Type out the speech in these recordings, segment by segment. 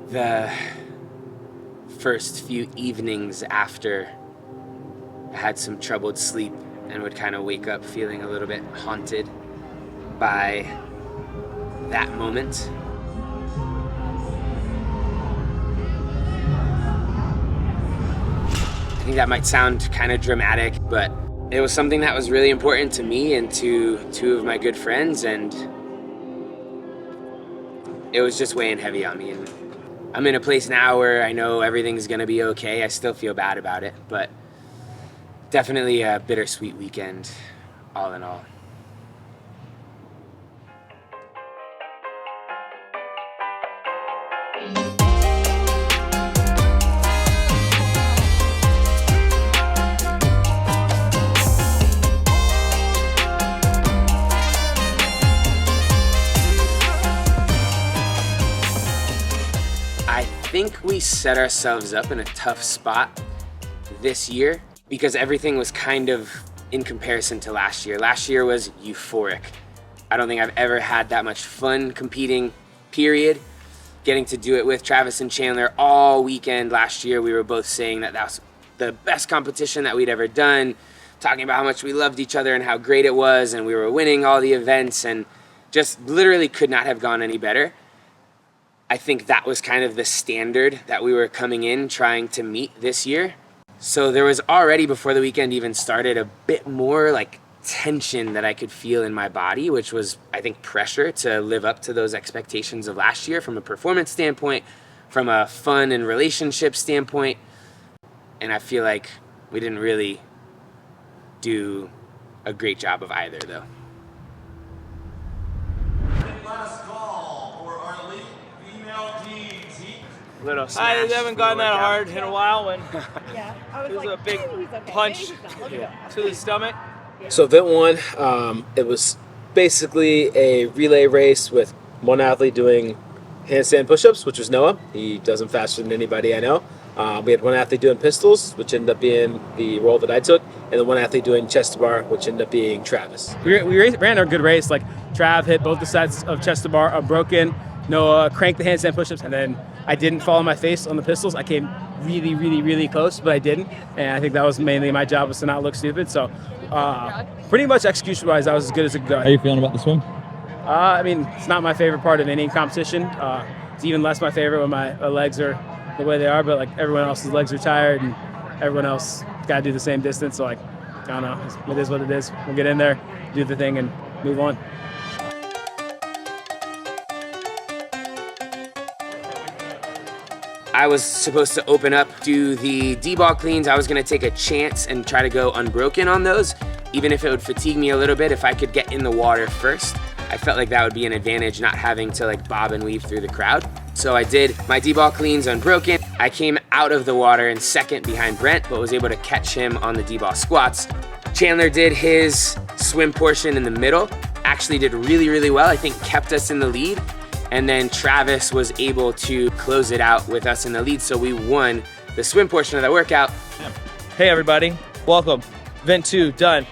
The first few evenings after, I had some troubled sleep and would kind of wake up feeling a little bit haunted by that moment. I think that might sound kind of dramatic, but it was something that was really important to me and to two of my good friends, and it was just weighing heavy on me. And I'm in a place now where I know everything's gonna be okay. I still feel bad about it, but definitely a bittersweet weekend, all in all. I think we set ourselves up in a tough spot this year because everything was kind of in comparison to last year. Last year was euphoric. I don't think I've ever had that much fun competing, period. Getting to do it with Travis and Chandler all weekend last year, we were both saying that that was the best competition that we'd ever done, talking about how much we loved each other and how great it was, and we were winning all the events and just literally could not have gone any better. I think that was kind of the standard that we were coming in trying to meet this year. So there was already, before the weekend even started, a bit more like tension that I could feel in my body, which was, I think, pressure to live up to those expectations of last year from a performance standpoint, from a fun and relationship standpoint. And I feel like we didn't really do a great job of either, though. Last call for our elite female team. Little I haven't gotten that hard in a while, and Yeah, I was it was like, a big "Hey, he's okay. punch Maybe he's not. Look at that." to the stomach. So event one, it was basically a relay race with one athlete doing handstand push-ups, which was Noah. He does them faster than anybody I know. We had one athlete doing pistols, which ended up being the role that I took, and then one athlete doing chest to bar, which ended up being Travis. We ran a good race. Like Trav hit both the sets of chest to bar unbroken. Noah cranked the handstand push-ups, and then I didn't fall on my face on the pistols. I came really, really, really close, but I didn't. And I think that was mainly my job, was to not look stupid. So pretty much execution-wise, that was as good as it could go. How are you feeling about the swim? I mean, it's not my favorite part of any competition. It's even less my favorite when my legs are the way they are, but like everyone else's legs are tired and everyone else got to do the same distance. So like, I don't know, it is what it is. We'll get in there, do the thing, and move on. I was supposed to open up, do the D-ball cleans. I was gonna take a chance and try to go unbroken on those, even if it would fatigue me a little bit if I could get in the water first. I felt like that would be an advantage, not having to like bob and weave through the crowd. So I did my D-ball cleans unbroken. I came out of the water in second behind Brent, but was able to catch him on the D-ball squats. Chandler did his swim portion in the middle, actually did really, really well. I think kept us in the lead. And then Travis was able to close it out with us in the lead, so we won the swim portion of that workout. Hey everybody, welcome. Event 2 done.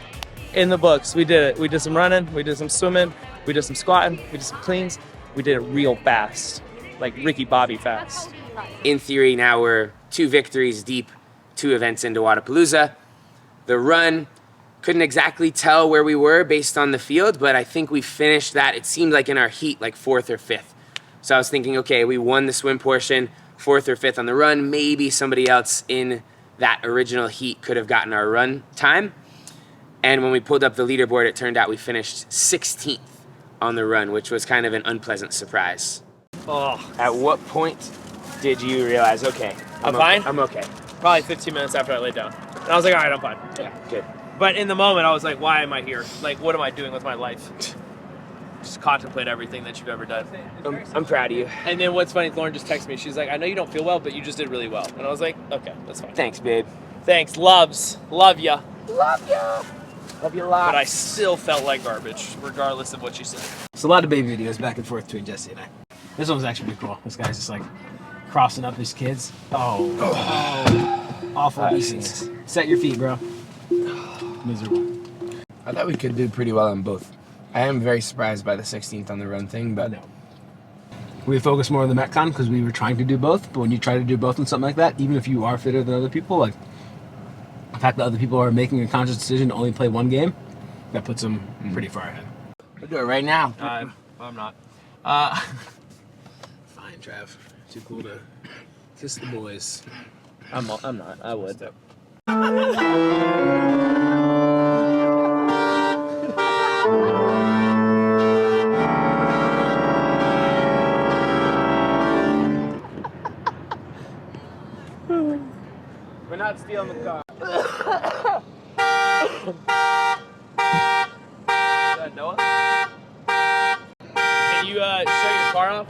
In the books, we did it. We did some running, we did some swimming, we did some squatting, we did some cleans. We did it real fast, like Ricky Bobby fast. In theory, now we're 2 victories deep, 2 events into Wodapalooza. The run, couldn't exactly tell where we were based on the field, but I think we finished that, it seemed like in our heat, like 4th or 5th. So I was thinking, okay, we won the swim portion, 4th or 5th on the run. Maybe somebody else in that original heat could have gotten our run time. And when we pulled up the leaderboard, it turned out we finished 16th on the run, which was kind of an unpleasant surprise. Oh, At what point did you realize, okay, I'm fine? I'm okay. probably 15 minutes after I laid down. And I was like, all right, I'm fine. Yeah, good. But in the moment, I was like, why am I here? Like, what am I doing with my life? Just contemplate everything that you've ever done. I'm proud of you. And then what's funny, Lauren just texted me. She's like, I know you don't feel well, but you just did really well. And I was like, okay, that's fine. Thanks, babe. Thanks, loves. Love ya. Love you. Love you a lot. But I still felt like garbage, regardless of what she said. It's a lot of baby videos back and forth between Jesse and I. This one was actually pretty cool. This guy's just like crossing up his kids. Awful obedience. Set your feet, bro. Miserable. I thought we could do pretty well on both. I am very surprised by the 16th on the run thing, but we focused more on the Metcon because we were trying to do both. But when you try to do both in something like that, even if you are fitter than other people, like the fact that other people are making a conscious decision to only play one game, that puts them pretty far ahead. We'll do it right now. I'm not. Fine, Trav. Too cool to kiss the boys. I'm not. I would. We're not stealing the car. Noah? Can you shut your car off?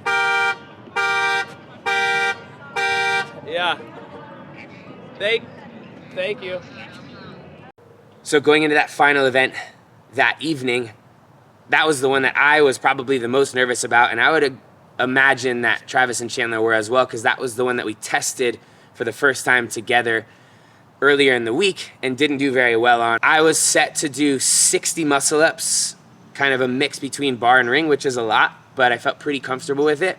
Yeah. Thank you. So going into that final event that evening, that was the one that I was probably the most nervous about, and I would imagine that Travis and Chandler were as well, because that was the one that we tested for the first time together earlier in the week and didn't do very well on. I was set to do 60 muscle-ups, kind of a mix between bar and ring, which is a lot, but I felt pretty comfortable with it.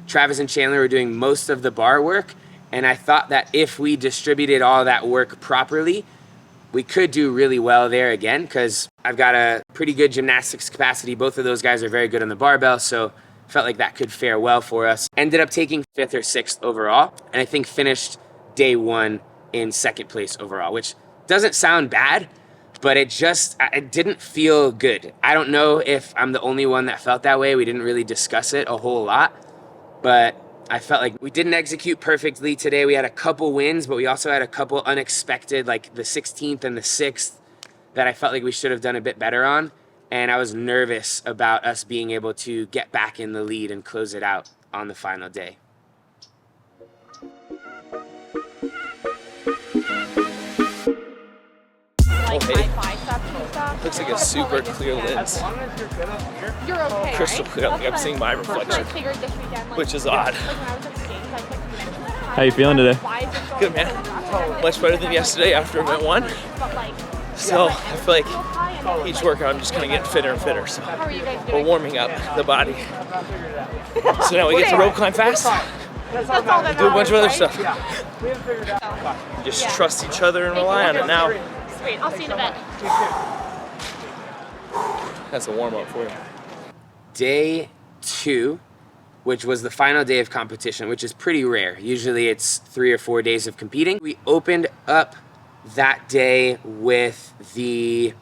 Travis and Chandler were doing most of the bar work, and I thought that if we distributed all that work properly, we could do really well there again, because I've got a pretty good gymnastics capacity. Both of those guys are very good on the barbell, so felt like that could fare well for us. Ended up taking 5th or 6th overall, and I think finished day 1 in 2nd place overall, which doesn't sound bad, but it didn't feel good. I don't know if I'm the only one that felt that way. We didn't really discuss it a whole lot, but I felt like we didn't execute perfectly today. We had a couple wins, but we also had a couple unexpected, like the 16th and the 6th, that I felt like we should have done a bit better on. And I was nervous about us being able to get back in the lead and close it out on the final day. Like my biceps and stuff. Looks like a super clear lens. You're okay, Crystal right? clear. Like I'm seeing my reflection, I figured this weekend, like, which is odd. like when I was at States, I kept mentioning that. How you feeling today? Why is it Good, going man. so fast? Much better than yesterday after event 1. But like, So like, I feel like real high and then, each like, workout I'm just kind of getting fitter and fitter. So How are you guys we're doing? warming up the body. So now we get to rope climb fast. That's all that Do a bunch of other matters, stuff. right? Just trust each other and rely on it now. Sweet. I'll see you in a bit. That's a warm up for you. Day 2, which was the final day of competition, which is pretty rare. Usually it's 3 or 4 days of competing. We opened up that day with the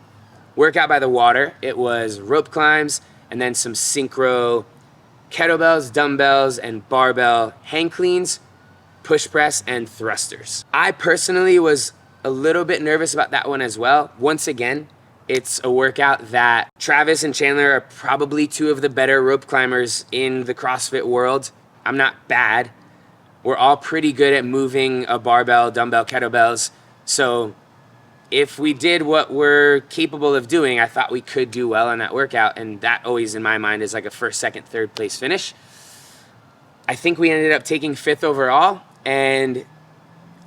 workout by the water. It was rope climbs and then some synchro kettlebells, dumbbells, and barbell hang cleans, push press, and thrusters. I personally was a little bit nervous about that one as well. Once again, it's a workout that Travis and Chandler are probably 2 of the better rope climbers in the CrossFit world. I'm not bad. We're all pretty good at moving a barbell, dumbbell, kettlebells. So if we did what we're capable of doing, I thought we could do well on that workout. And that always, in my mind, is like a 1st, 2nd, 3rd place finish. I think we ended up taking 5th overall. And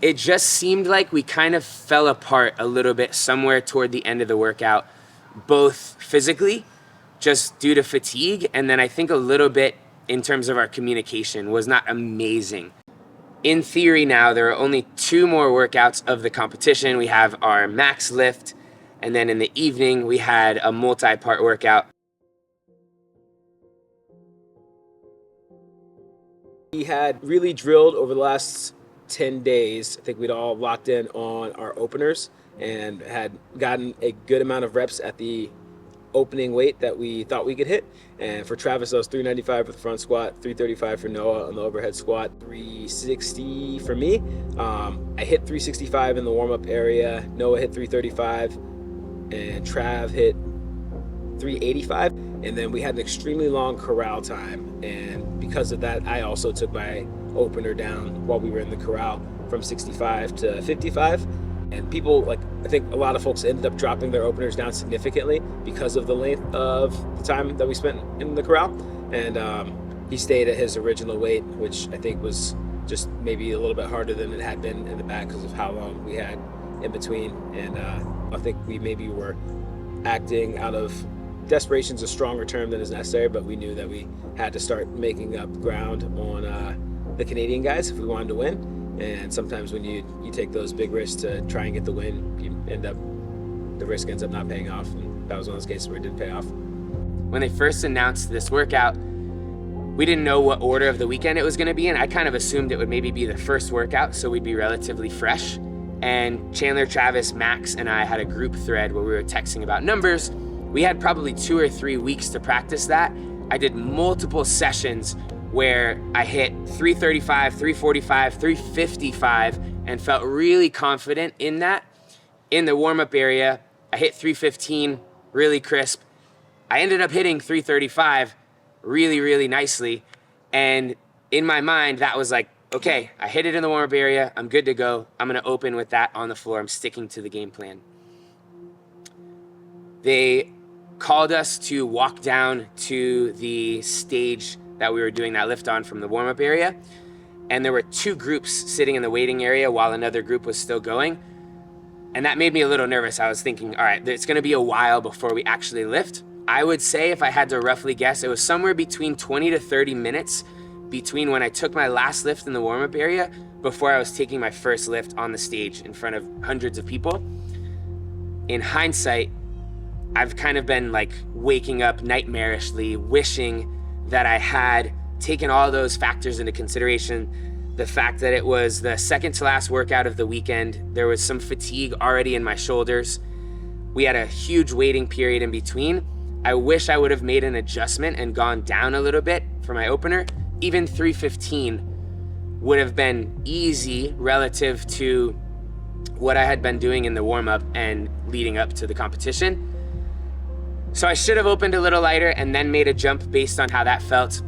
it just seemed like we kind of fell apart a little bit somewhere toward the end of the workout, both physically, just due to fatigue, and then I think a little bit in terms of our communication was not amazing. In theory now, there are only 2 more workouts of the competition. We have our max lift, and then in the evening, we had a multi-part workout. We had really drilled over the last 10 days. I think we'd all locked in on our openers and had gotten a good amount of reps at the opening weight that we thought we could hit. And for Travis, that was 395 for the front squat, 335 for Noah on the overhead squat, 360 for me. I hit 365 in the warm-up area. Noah hit 335 and Trav hit 385. And then we had an extremely long corral time. And because of that, I also took my opener down while we were in the corral from 65 to 55. And people, like, I think a lot of folks ended up dropping their openers down significantly because of the length of the time that we spent in the corral. And he stayed at his original weight, which I think was just maybe a little bit harder than it had been in the back because of how long we had in between. And I think we maybe were acting out of desperation's a stronger term than is necessary, but we knew that we had to start making up ground on the Canadian guys if we wanted to win. And sometimes when you take those big risks to try and get the win, the risk ends up not paying off. And that was one of those cases where it didn't pay off. When they first announced this workout, we didn't know what order of the weekend it was going to be in. I kind of assumed it would maybe be the first workout, so we'd be relatively fresh. And Chandler, Travis, Max, and I had a group thread where we were texting about numbers. We had probably 2 or 3 weeks to practice that. I did multiple sessions where I hit 335, 345, 355, and felt really confident in that. In the warm-up area, I hit 315, really crisp. I ended up hitting 335 really, really nicely. And in my mind, that was like, okay, I hit it in the warm-up area. I'm good to go. I'm going to open with that on the floor. I'm sticking to the game plan. They called us to walk down to the stage that we were doing that lift on from the warm-up area. And there were 2 groups sitting in the waiting area while another group was still going. And that made me a little nervous. I was thinking, all right, it's going to be a while before we actually lift. I would say, if I had to roughly guess, it was somewhere between 20 to 30 minutes between when I took my last lift in the warm-up area before I was taking my first lift on the stage in front of hundreds of people. In hindsight, I've kind of been like waking up nightmarishly, wishing that I had taken all those factors into consideration. The fact that it was the second to last workout of the weekend, there was some fatigue already in my shoulders. We had a huge waiting period in between. I wish I would have made an adjustment and gone down a little bit for my opener. Even 315 would have been easy relative to what I had been doing in the warm-up and leading up to the competition. So I should have opened a little lighter and then made a jump based on how that felt.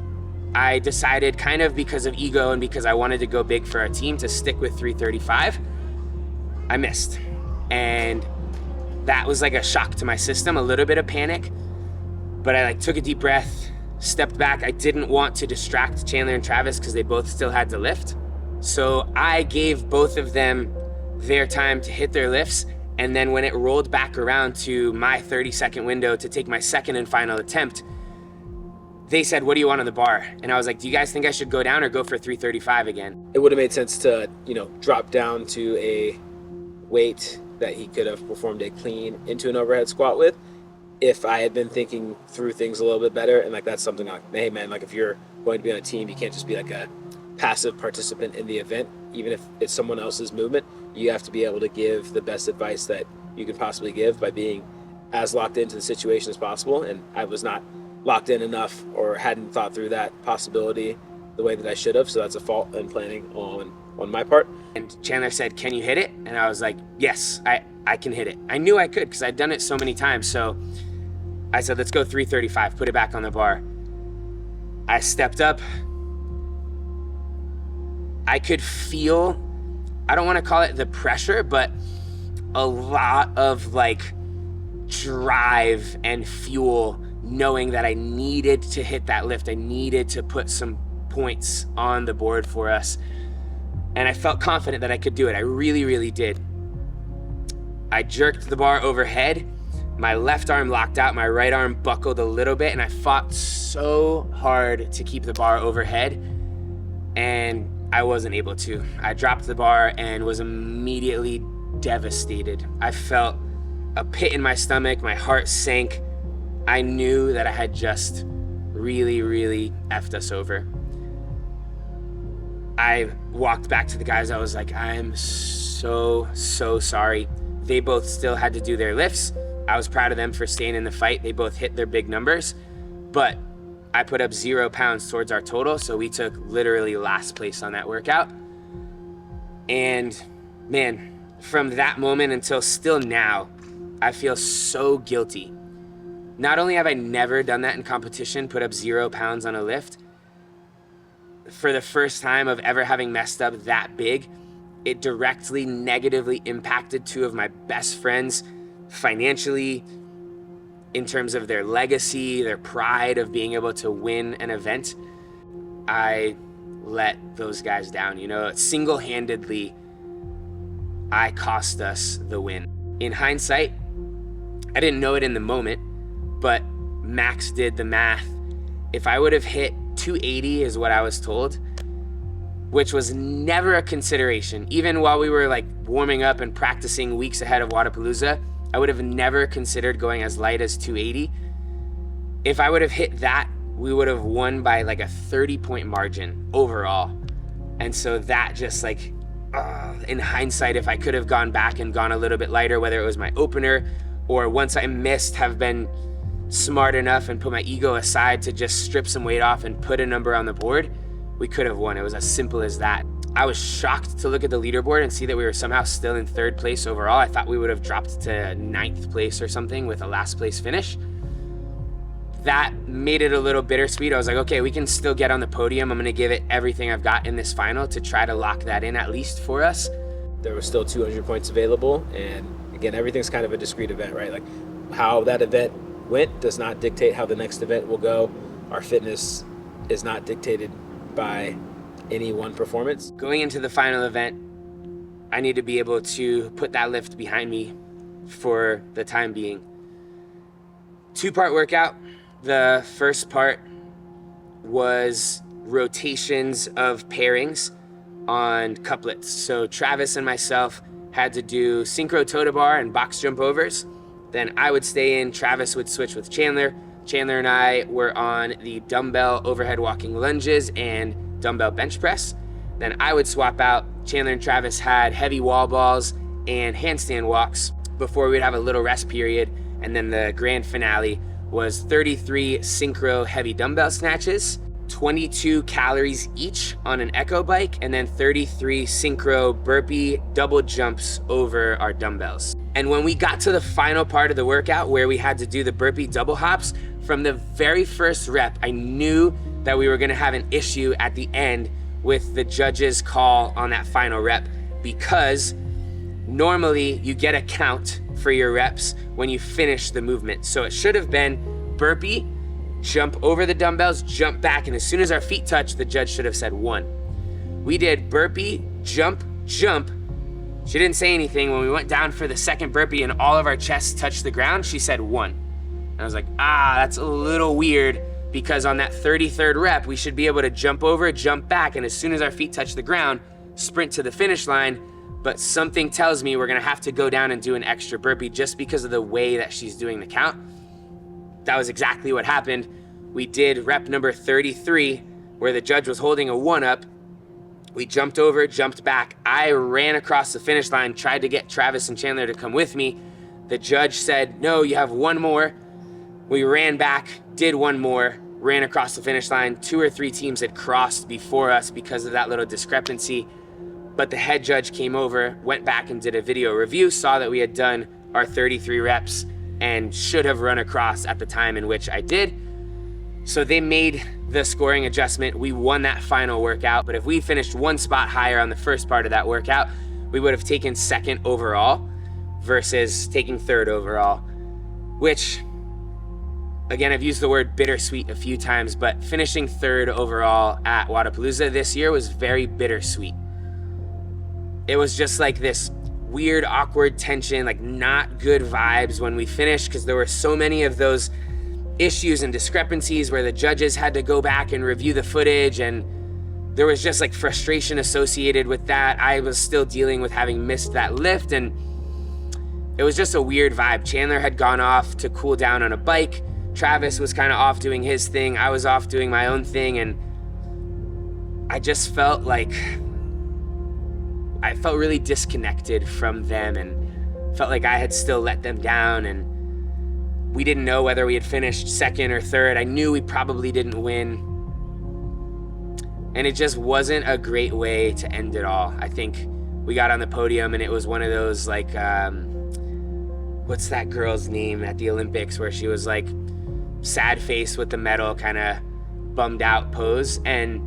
I decided, kind of because of ego and because I wanted to go big for our team, to stick with 335. I missed. And that was like a shock to my system, a little bit of panic. But I took a deep breath, stepped back. I didn't want to distract Chandler and Travis because they both still had to lift. So I gave both of them their time to hit their lifts. And then when it rolled back around to my 30-second window to take my second and final attempt, they said, what do you want on the bar? And I was like, do you guys think I should go down or go for 335 again? It would have made sense to, drop down to a weight that he could have performed a clean into an overhead squat with if I had been thinking through things a little bit better. And that's something like, hey man, if you're going to be on a team, you can't just be a passive participant in the event. Even if it's someone else's movement, you have to be able to give the best advice that you can possibly give by being as locked into the situation as possible. And I was not locked in enough or hadn't thought through that possibility the way that I should have. So that's a fault in planning on my part. And Chandler said, can you hit it? And I was like, yes, I can hit it. I knew I could because I'd done it so many times. So I said, let's go 335, put it back on the bar. I stepped up. I could feel, I don't want to call it the pressure, but a lot of drive and fuel, knowing that I needed to hit that lift. I needed to put some points on the board for us. And I felt confident that I could do it. I really, really did. I jerked the bar overhead. My left arm locked out, my right arm buckled a little bit, and I fought so hard to keep the bar overhead, and I wasn't able to. I dropped the bar and was immediately devastated. I felt a pit in my stomach, my heart sank. I knew that I had just really, really effed us over. I walked back to the guys. I was like, I'm so sorry. They both still had to do their lifts. I was proud of them for staying in the fight. They both hit their big numbers, but I put up 0 pounds towards our total, so we took literally last place on that workout. And man, from that moment until still now, I feel so guilty. Not only have I never done that in competition, put up 0 pounds on a lift, for the first time of ever having messed up that big, it directly negatively impacted 2 of my best friends financially, in terms of their legacy, their pride of being able to win an event. I let those guys down. Single-handedly, I cost us the win. In hindsight, I didn't know it in the moment, but Max did the math. If I would have hit 280 is what I was told, which was never a consideration. Even while we were like warming up and practicing weeks ahead of Wodapalooza, I would have never considered going as light as 280. If I would have hit that, we would have won by like a 30-point margin overall. And so that just like, in hindsight, if I could have gone back and gone a little bit lighter, whether it was my opener or once I missed, have been smart enough and put my ego aside to just strip some weight off and put a number on the board, we could have won. It was as simple as that. I was shocked to look at the leaderboard and see that we were somehow still in 3rd place overall. I thought we would have dropped to 9th place or something with a last place finish. That made it a little bittersweet. I was like, okay, we can still get on the podium. I'm gonna give it everything I've got in this final to try to lock that in at least for us. There were still 200 points available, and again, everything's kind of a discrete event, right? Like how that event went does not dictate how the next event will go. Our fitness is not dictated by any one performance. Going into the final event, I need to be able to put that lift behind me for the time being. 2-part workout. The first part was rotations of pairings on couplets. So Travis and myself had to do synchro toe to bar and box jump overs. Then I would stay in, Travis would switch with Chandler. Chandler and I were on the dumbbell overhead walking lunges and dumbbell bench press. Then I would swap out. Chandler and Travis had heavy wall balls and handstand walks before we'd have a little rest period. And then the grand finale was 33 synchro heavy dumbbell snatches, 22 calories each on an echo bike, and then 33 synchro burpee double jumps over our dumbbells. And when we got to the final part of the workout where we had to do the burpee double hops, from the very first rep, I knew that we were gonna have an issue at the end with the judge's call on that final rep, because normally you get a count for your reps when you finish the movement. So it should have been burpee, jump over the dumbbells, jump back, and as soon as our feet touched, the judge should have said 1. We did burpee, jump, jump. She didn't say anything. When we went down for the second burpee and all of our chests touched the ground, she said 1. And I was like, that's a little weird, because on that 33rd rep, we should be able to jump over, jump back, and as soon as our feet touch the ground, sprint to the finish line. But something tells me we're gonna have to go down and do an extra burpee just because of the way that she's doing the count. That was exactly what happened. We did rep number 33, where the judge was holding a 1-up. We jumped over, jumped back. I ran across the finish line, tried to get Travis and Chandler to come with me. The judge said, no, you have 1 more. We ran back, did 1 more, ran across the finish line. 2 or 3 teams had crossed before us because of that little discrepancy. But the head judge came over, went back and did a video review, saw that we had done our 33 reps and should have run across at the time in which I did. So they made the scoring adjustment. We won that final workout, but if we finished 1 spot higher on the first part of that workout, we would have taken 2nd overall versus taking 3rd overall, which, again, I've used the word bittersweet a few times, but finishing 3rd overall at Wodapalooza this year was very bittersweet. It was just like this weird, awkward tension, like not good vibes when we finished, because there were so many of those issues and discrepancies where the judges had to go back and review the footage, and there was just like frustration associated with that. I was still dealing with having missed that lift, and it was just a weird vibe. Chandler had gone off to cool down on a bike. Travis was kind of off doing his thing. I was off doing my own thing, and I just felt like I felt really disconnected from them and felt like I had still let them down, and we didn't know whether we had finished 2nd or 3rd. I knew we probably didn't win, and it just wasn't a great way to end it all. I think we got on the podium and it was one of those like, what's that girl's name at the Olympics where she was like sad face with the medal, kind of bummed out pose, and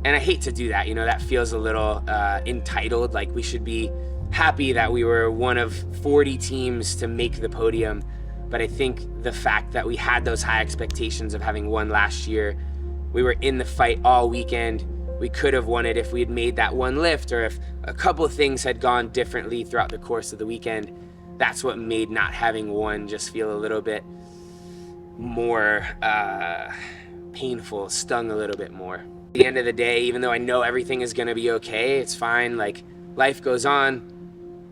I hate to do that, you know, that feels a little entitled, like we should be happy that we were one of 40 teams to make the podium. But I think the fact that we had those high expectations of having won last year, we were in the fight all weekend. We could have won it if we had made that 1 lift, or if a couple of things had gone differently throughout the course of the weekend. That's what made not having won just feel a little bit more painful, stung a little bit more. At the end of the day, even though I know everything is gonna be okay, it's fine, like life goes on.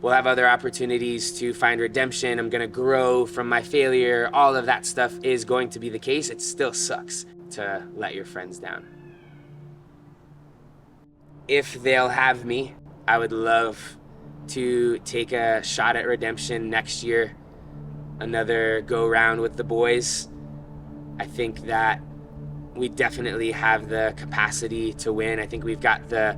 We'll have other opportunities to find redemption. I'm gonna grow from my failure. All of that stuff is going to be the case. It still sucks to let your friends down. If they'll have me, I would love to take a shot at redemption next year. Another go round with the boys. I think that we definitely have the capacity to win. I think we've got the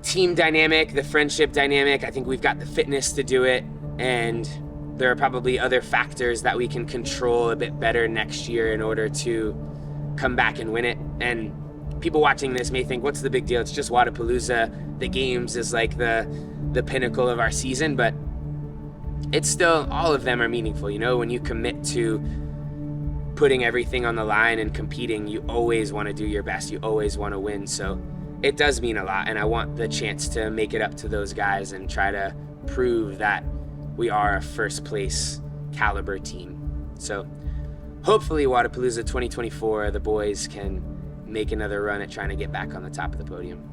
team dynamic, the friendship dynamic. I think we've got the fitness to do it, and there are probably other factors that we can control a bit better next year in order to come back and win it. And people watching this may think, what's the big deal? It's just Wodapalooza. The games is like the pinnacle of our season, but it's still, all of them are meaningful. You know, when you commit to putting everything on the line and competing, you always want to do your best. You always want to win. So it does mean a lot, and I want the chance to make it up to those guys and try to prove that we are a first place caliber team. So hopefully Wodapalooza 2024, the boys can make another run at trying to get back on the top of the podium.